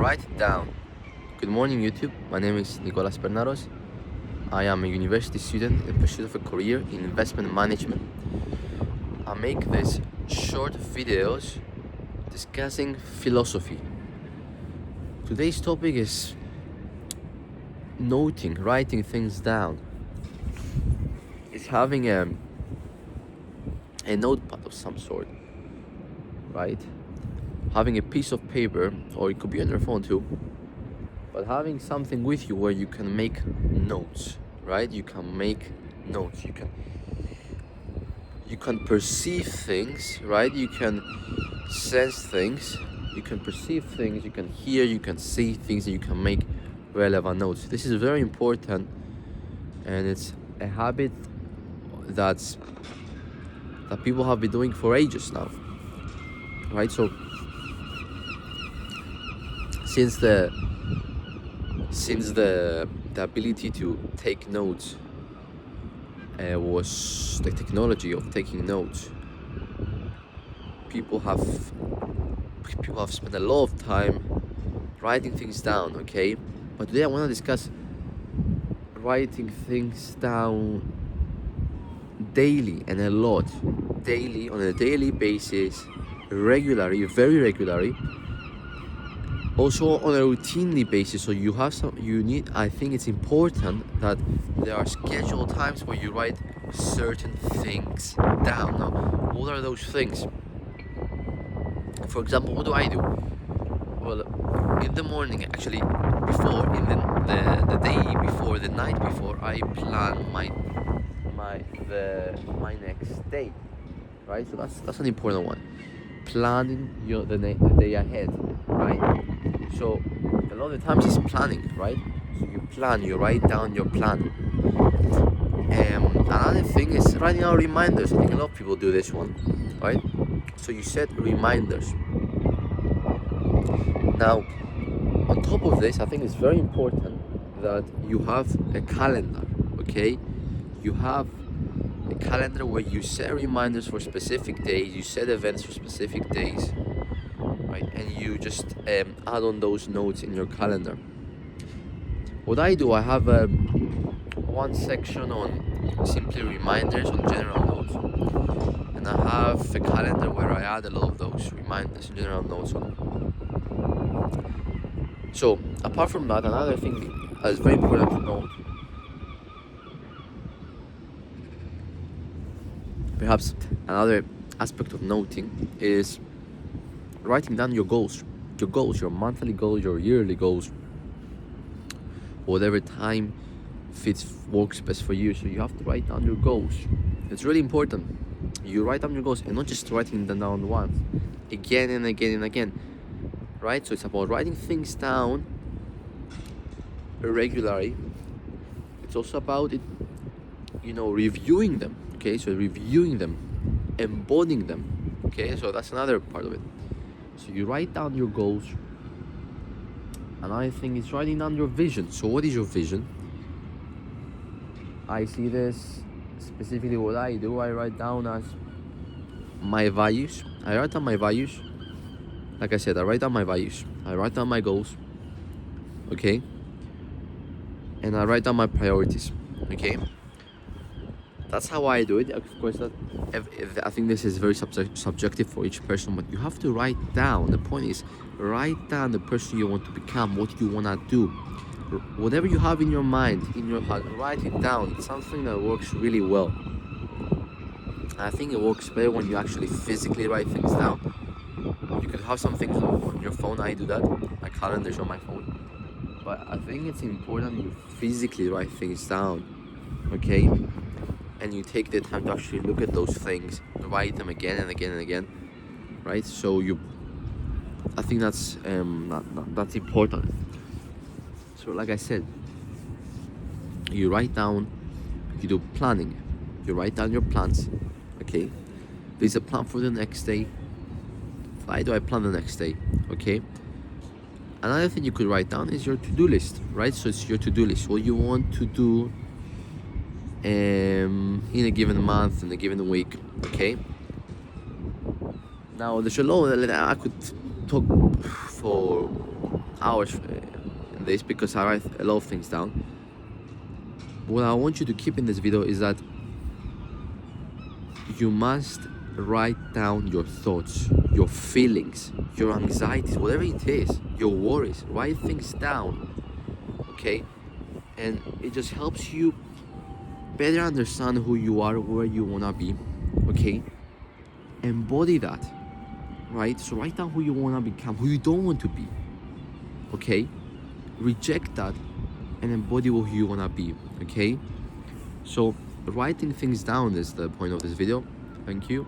write it down. Good morning, YouTube. My name is Nicolas Bernaros. I am a university student in pursuit of a career in investment management. I make these short videos discussing philosophy. Today's topic is writing things down. It's having a notepad of some sort, right? Having a piece of paper, or it could be on your phone too, but having something with you where you can make notes, right? You can make notes. You can perceive things, right? You can sense things. You can perceive things. You can hear. You can see things, and you can make relevant notes. This is very important, and it's a habit that people have been doing for ages now, right? So since the ability to take notes was the technology of taking notes, people have spent a lot of time writing things down, okay? But today I want to discuss writing things down daily and a lot, on a daily basis, regularly, very regularly. Also on a routinely basis, so I think it's important that there are scheduled times where you write certain things down. Now, what are those things? For example, what do I do? Well, in the morning, actually, the day before, the night before, I plan my next day, right? So that's an important one. Planning the day ahead, right? So a lot of the times it's planning, right? So you write down your plan. Another thing is writing down reminders. I think a lot of people do this one, right? So you set reminders. Now, on top of this, I think it's very important that you have a calendar, okay? You have a calendar where you set reminders for specific days, you set events for specific days, right? And you just add on those notes in your calendar. What I do, I have one section on simply reminders on general notes, and I have a calendar where I add a lot of those reminders and general notes on. So apart from that, another thing that's very important to note, perhaps another aspect of noting, is writing down your goals, your monthly goals, your yearly goals, whatever time works best for you. So you have to write down your goals. It's really important. You write down your goals and not just writing them down once, again and again and again, right? So it's about writing things down regularly. It's also about it, reviewing them. Okay, so reviewing them, embodying them. Okay, so that's another part of it. So you write down your goals. Another thing is writing down your vision. So what is your vision? I see this specifically what I do. I write down as my values. I write down my values. Like I said, I write down my values. I write down my goals. Okay? And I write down my priorities. Okay? That's how I do it. Of course, I think this is very subjective for each person, but you have to write down. The point is, write down the person you want to become, what you want to do. Whatever you have in your mind, in your heart, write it down. It's something that works really well. I think it works better when you actually physically write things down. You could have some things on your phone. I do that. My calendar's on my phone. But I think it's important you physically write things down, okay? And you take the time to actually look at those things, write them again and again and again, right? So I think that's important. So like I said, you write down, you do planning, you write down your plans, okay? There's a plan for the next day. Why do I plan the next day, okay? Another thing you could write down is your to-do list, right? So it's your to-do list, what you want to do in a given month, in a given week, okay? Now there's a lot that I could talk for hours in this because I write a lot of things down. What I want you to keep in this video is that you must write down your thoughts, your feelings, your anxieties, whatever it is, your worries. Write things down, okay? And it just helps you better understand who you are, where you wanna be, okay? Embody that, right? So write down who you wanna become, who you don't want to be, okay? Reject that and embody who you wanna be, okay? So writing things down is the point of this video. Thank you.